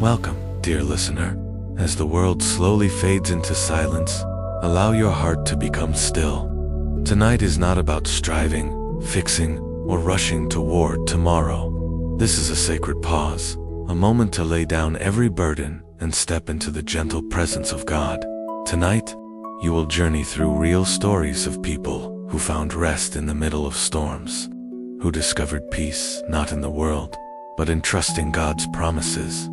Welcome, dear listener. As the world slowly fades into silence, allow your heart to become still. Tonight is not about striving, fixing, or rushing toward tomorrow. This is a sacred pause, a moment to lay down every burden and step into the gentle presence of God. Tonight, you will journey through real stories of people who found rest in the middle of storms, who discovered peace not in the world, but in trusting God's promises.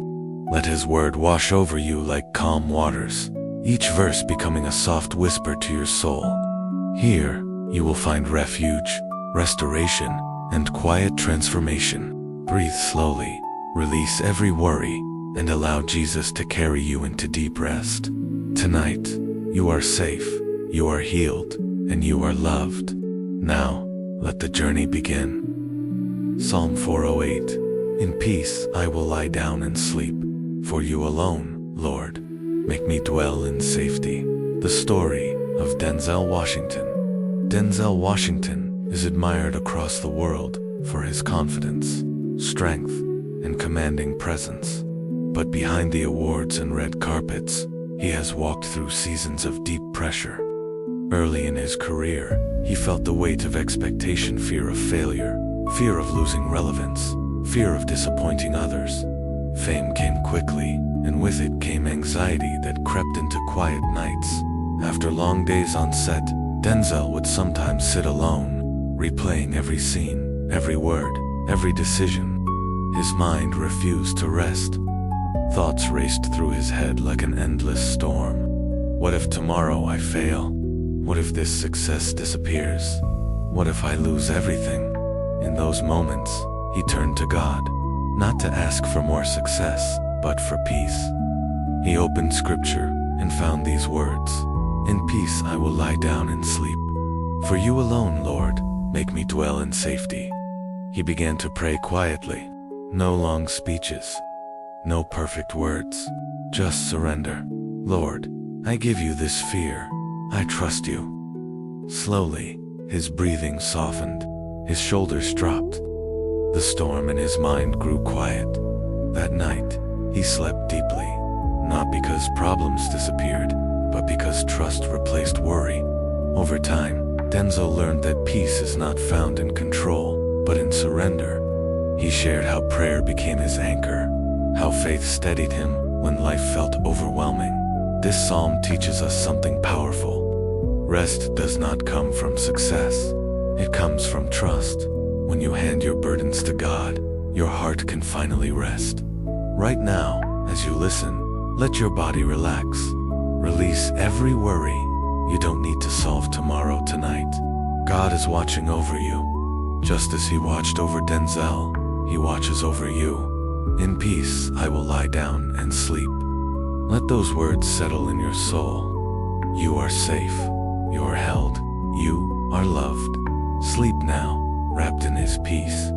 Let His word wash over you like calm waters, each verse becoming a soft whisper to your soul. Here, you will find refuge, restoration, and quiet transformation. Breathe slowly, release every worry, and allow Jesus to carry you into deep rest. Tonight, you are safe, you are healed, and you are loved. Now, let the journey begin. Psalm 408. In peace I will lie down and sleep. For you alone, Lord, make me dwell in safety. The story of Denzel Washington. Denzel Washington is admired across the world for his confidence, strength, and commanding presence. But behind the awards and red carpets, he has walked through seasons of deep pressure. Early in his career, he felt the weight of expectation, fear of failure, fear of losing relevance, fear of disappointing others. Fame came quickly, and with it came anxiety that crept into quiet nights. After long days on set, Denzel would sometimes sit alone, replaying every scene, every word, every decision. His mind refused to rest. Thoughts raced through his head like an endless storm. What if tomorrow I fail? What if this success disappears? What if I lose everything? In those moments, he turned to God, not to ask for more success, but for peace. He opened Scripture and found these words, "In peace I will lie down and sleep. For you alone, Lord, make me dwell in safety." He began to pray quietly, no long speeches, no perfect words, just surrender. "Lord, I give you this fear. I trust you." Slowly, his breathing softened, his shoulders dropped. The storm in his mind grew quiet. That night, he slept deeply, not because problems disappeared, but because trust replaced worry. Over time, Denzel learned that peace is not found in control, but in surrender. He shared how prayer became his anchor, how faith steadied him when life felt overwhelming. This psalm teaches us something powerful. Rest does not come from success. It comes from trust. When you hand your burdens to God, your heart can finally rest. Right now, as you listen, let your body relax. Release every worry. You don't need to solve tomorrow tonight. God is watching over you. Just as He watched over Denzel, He watches over you. In peace I will lie down and sleep. Let those words settle in your soul. You are safe. You are held. You are loved. Sleep now, wrapped in His peace.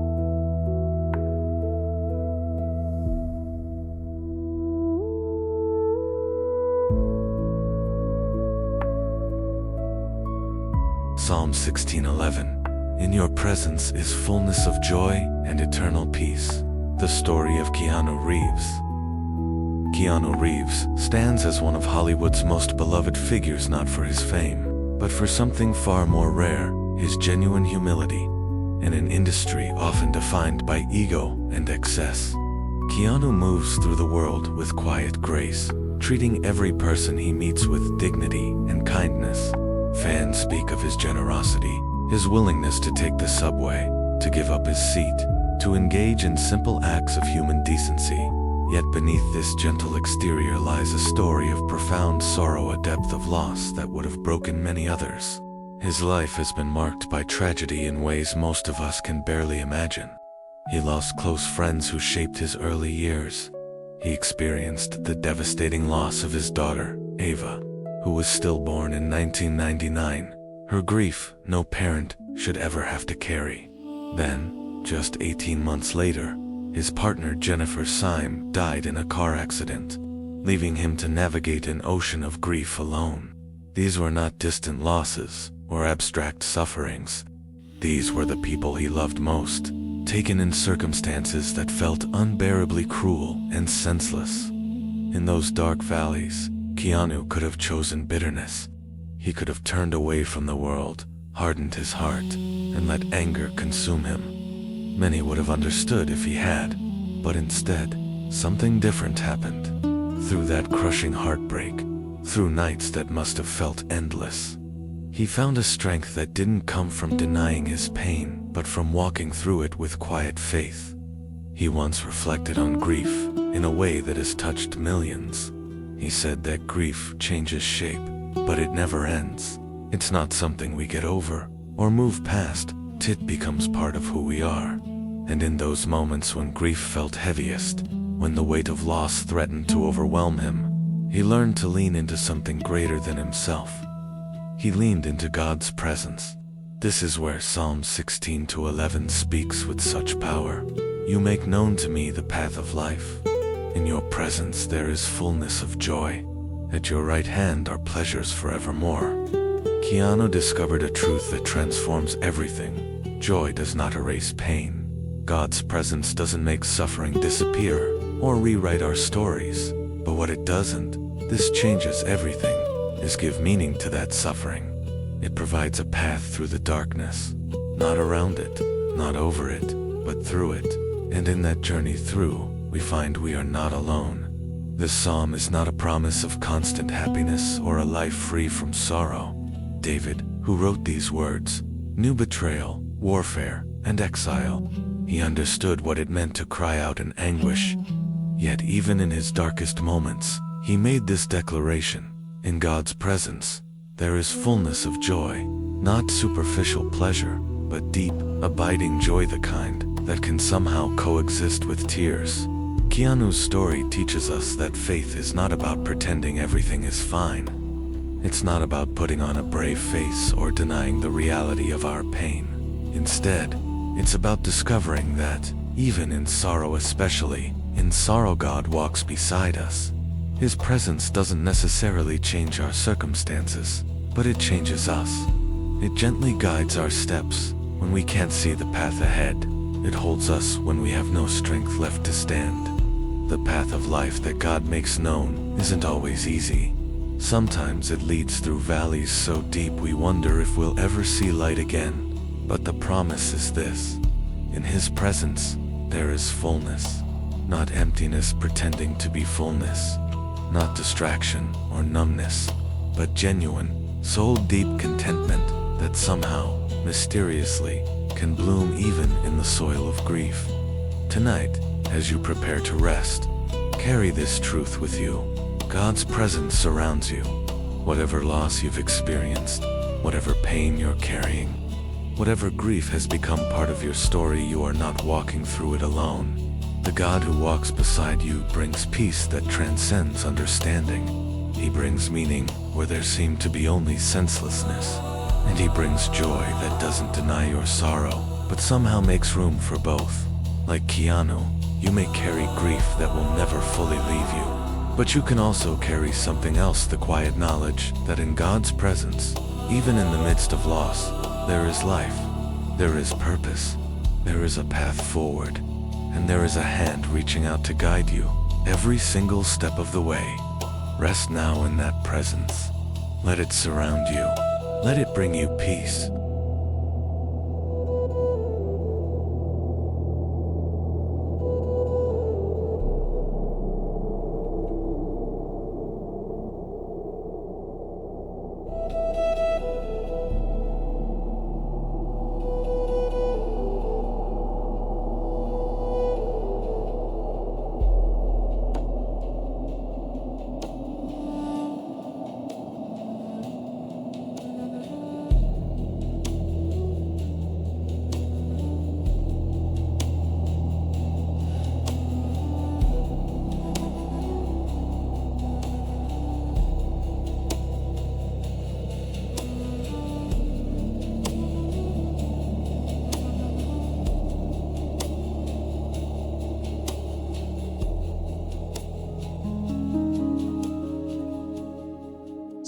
Psalm 16:11. In your presence is fullness of joy and eternal peace. The story of Keanu Reeves. Keanu Reeves stands as one of Hollywood's most beloved figures, not for his fame, but for something far more rare, his genuine humility. In an industry often defined by ego and excess, Keanu moves through the world with quiet grace, treating every person he meets with dignity and kindness. Fans speak of his generosity, his willingness to take the subway, to give up his seat, to engage in simple acts of human decency. Yet beneath this gentle exterior lies a story of profound sorrow, a depth of loss that would have broken many others. His life has been marked by tragedy in ways most of us can barely imagine. He lost close friends who shaped his early years. He experienced the devastating loss of his daughter, Ava, who was stillborn in 1999. Her grief no parent should ever have to carry. Then, just 18 months later, his partner Jennifer Syme died in a car accident, leaving him to navigate an ocean of grief alone. These were not distant losses or abstract sufferings. These were the people he loved most, taken in circumstances that felt unbearably cruel and senseless. In those dark valleys, Keanu could have chosen bitterness. He could have turned away from the world, hardened his heart, and let anger consume him. Many would have understood if he had, but instead, something different happened. Through that crushing heartbreak, through nights that must have felt endless, he found a strength that didn't come from denying his pain, but from walking through it with quiet faith. He once reflected on grief in a way that has touched millions. He said that grief changes shape, but it never ends. It's not something we get over or move past. It becomes part of who we are. And in those moments when grief felt heaviest, when the weight of loss threatened to overwhelm him, he learned to lean into something greater than himself. He leaned into God's presence. This is where Psalm 16-11 speaks with such power. You make known to me the path of life. In your presence there is fullness of joy. At your right hand are pleasures forevermore. Keanu discovered a truth that transforms everything. Joy does not erase pain. God's presence doesn't make suffering disappear or rewrite our stories. But what it doesn't, this changes everything, is give meaning to that suffering. It provides a path through the darkness, not around it, not over it, but through it. And in that journey through, we find we are not alone. This psalm is not a promise of constant happiness or a life free from sorrow. David, who wrote these words, knew betrayal, warfare, and exile. He understood what it meant to cry out in anguish. Yet even in his darkest moments, he made this declaration: in God's presence, there is fullness of joy, not superficial pleasure, but deep, abiding joy, the kind that can somehow coexist with tears. Keanu's story teaches us that faith is not about pretending everything is fine. It's not about putting on a brave face or denying the reality of our pain. Instead, it's about discovering that, even in sorrow, especially in sorrow, God walks beside us. His presence doesn't necessarily change our circumstances, but it changes us. It gently guides our steps when we can't see the path ahead. It holds us when we have no strength left to stand. The path of life that God makes known isn't always easy. Sometimes it leads through valleys so deep we wonder if we'll ever see light again. But the promise is this: in His presence, there is fullness. Not emptiness pretending to be fullness. Not distraction or numbness, but genuine, soul-deep contentment that somehow, mysteriously, can bloom even in the soil of grief. Tonight, as you prepare to rest, carry this truth with you. God's presence surrounds you. Whatever loss you've experienced, whatever pain you're carrying, whatever grief has become part of your story, you are not walking through it alone. The God who walks beside you brings peace that transcends understanding. He brings meaning where there seemed to be only senselessness. And He brings joy that doesn't deny your sorrow, but somehow makes room for both. Like Keanu, you may carry grief that will never fully leave you. But you can also carry something else, the quiet knowledge that in God's presence, even in the midst of loss, there is life, there is purpose, there is a path forward, and there is a hand reaching out to guide you every single step of the way. Rest now in that presence. Let it surround you. Let it bring you peace.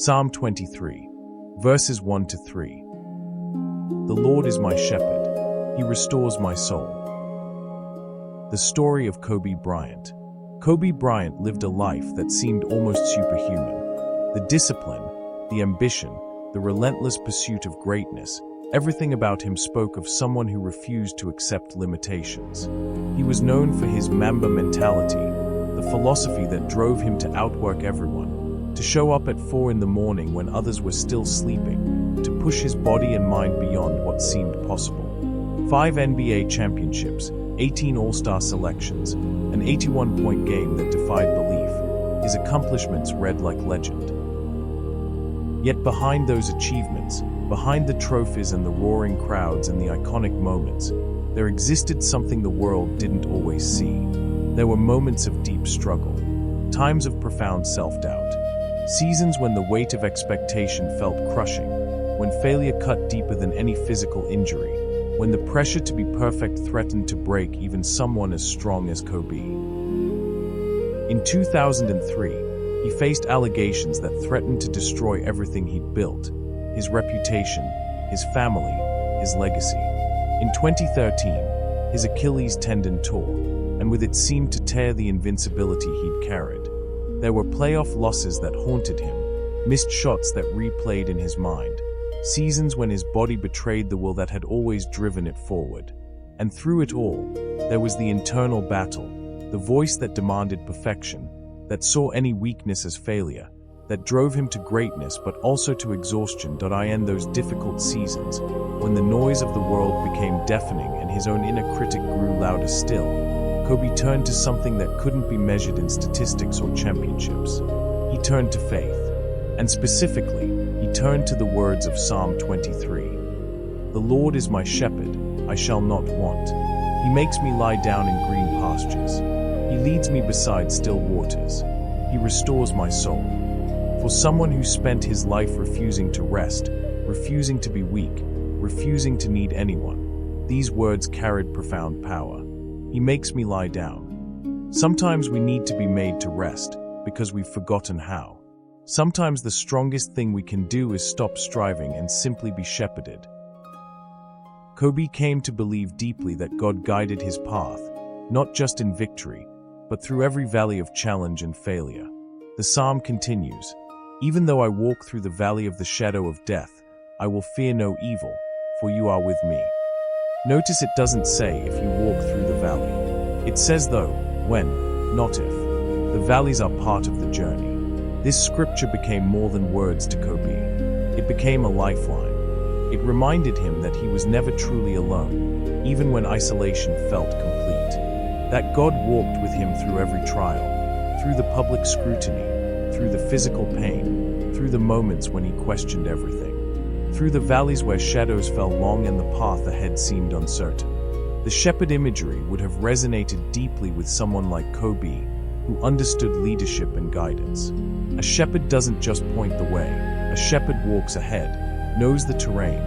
Psalm 23, verses 1-3. The Lord is my shepherd. He restores my soul. The story of Kobe Bryant. Kobe Bryant lived a life that seemed almost superhuman. The discipline, the ambition, the relentless pursuit of greatness, everything about him spoke of someone who refused to accept limitations. He was known for his Mamba mentality, the philosophy that drove him to outwork everyone, to show up at 4 in the morning when others were still sleeping, to push his body and mind beyond what seemed possible. 5 NBA championships, 18 All-Star selections, an 81-point game that defied belief. His accomplishments read like legend. Yet behind those achievements, behind the trophies and the roaring crowds and the iconic moments, there existed something the world didn't always see. There were moments of deep struggle, times of profound self-doubt, seasons when the weight of expectation felt crushing, when failure cut deeper than any physical injury, when the pressure to be perfect threatened to break even someone as strong as Kobe. In 2003, he faced allegations that threatened to destroy everything he'd built, his reputation, his family, his legacy. In 2013, his Achilles tendon tore, and with it seemed to tear the invincibility he'd carried. There were playoff losses that haunted him, missed shots that replayed in his mind, seasons when his body betrayed the will that had always driven it forward. And through it all, there was the internal battle, the voice that demanded perfection, that saw any weakness as failure, that drove him to greatness but also to exhaustion. In those difficult seasons, when the noise of the world became deafening and his own inner critic grew louder still, Kobe turned to something that couldn't be measured in statistics or championships. He turned to faith, and specifically, he turned to the words of Psalm 23. The Lord is my shepherd, I shall not want. He makes me lie down in green pastures. He leads me beside still waters. He restores my soul. For someone who spent his life refusing to rest, refusing to be weak, refusing to need anyone, these words carried profound power. He makes me lie down. Sometimes we need to be made to rest because we've forgotten how. Sometimes the strongest thing we can do is stop striving and simply be shepherded. Kobe came to believe deeply that God guided his path, not just in victory, but through every valley of challenge and failure. The psalm continues, "Even though I walk through the valley of the shadow of death, I will fear no evil, for you are with me." Notice it doesn't say if you walk through the valley. It says though, when, not if. The valleys are part of the journey. This scripture became more than words to Kobe. It became a lifeline. It reminded him that he was never truly alone, even when isolation felt complete. That God walked with him through every trial, through the public scrutiny, through the physical pain, through the moments when he questioned everything, through the valleys where shadows fell long and the path ahead seemed uncertain. The shepherd imagery would have resonated deeply with someone like Kobe, who understood leadership and guidance. A shepherd doesn't just point the way. A shepherd walks ahead, knows the terrain,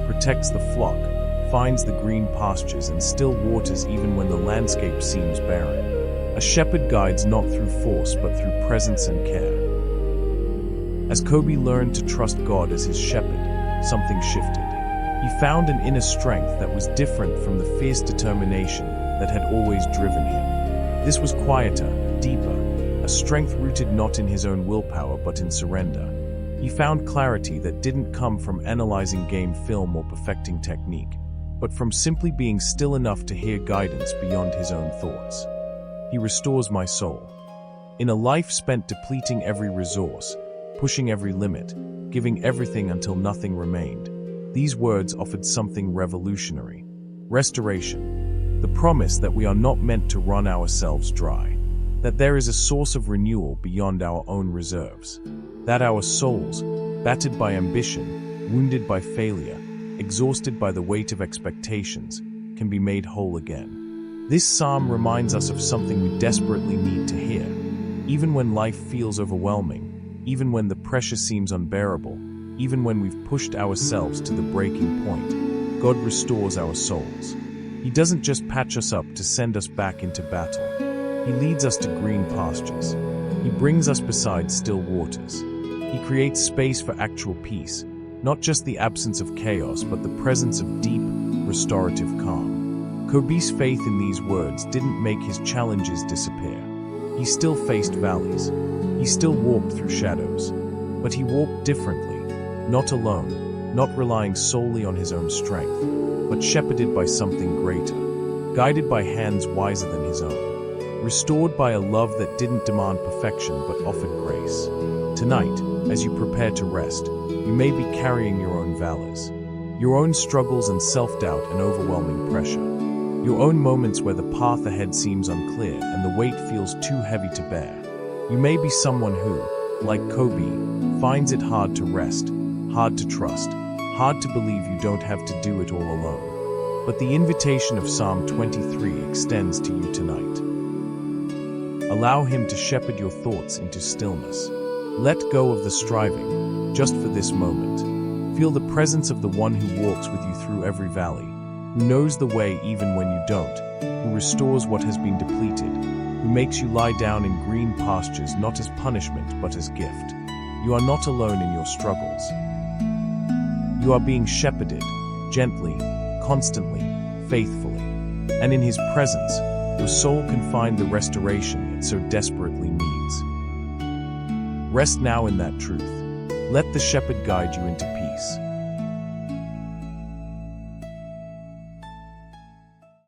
protects the flock, finds the green pastures and still waters even when the landscape seems barren. A shepherd guides not through force but through presence and care. As Kobe learned to trust God as his shepherd, something shifted. He found an inner strength that was different from the fierce determination that had always driven him. This was quieter, deeper, a strength rooted not in his own willpower but in surrender. He found clarity that didn't come from analyzing game film or perfecting technique, but from simply being still enough to hear guidance beyond his own thoughts. He restores my soul. In a life spent depleting every resource, pushing every limit, giving everything until nothing remained, these words offered something revolutionary. Restoration. The promise that we are not meant to run ourselves dry. That there is a source of renewal beyond our own reserves. That our souls, battered by ambition, wounded by failure, exhausted by the weight of expectations, can be made whole again. This psalm reminds us of something we desperately need to hear. Even when life feels overwhelming, even when the pressure seems unbearable, even when we've pushed ourselves to the breaking point, God restores our souls. He doesn't just patch us up to send us back into battle. He leads us to green pastures. He brings us beside still waters. He creates space for actual peace, not just the absence of chaos, but the presence of deep, restorative calm. Kobe's faith in these words didn't make his challenges disappear. He still faced valleys. He still walked through shadows. But he walked differently, not alone, not relying solely on his own strength, but shepherded by something greater, guided by hands wiser than his own, restored by a love that didn't demand perfection but offered grace. Tonight, as you prepare to rest, you may be carrying your own valleys, your own struggles and self-doubt and overwhelming pressure, your own moments where the path ahead seems unclear and the weight feels too heavy to bear. You may be someone who, like Kobe, finds it hard to rest, hard to trust, hard to believe you don't have to do it all alone. But the invitation of Psalm 23 extends to you tonight. Allow him to shepherd your thoughts into stillness. Let go of the striving, just for this moment. Feel the presence of the one who walks with you through every valley, who knows the way even when you don't, who restores what has been depleted, who makes you lie down in green pastures not as punishment but as gift. You are not alone in your struggles. You are being shepherded, gently, constantly, faithfully. And in his presence, your soul can find the restoration it so desperately needs. Rest now in that truth. Let the shepherd guide you into peace.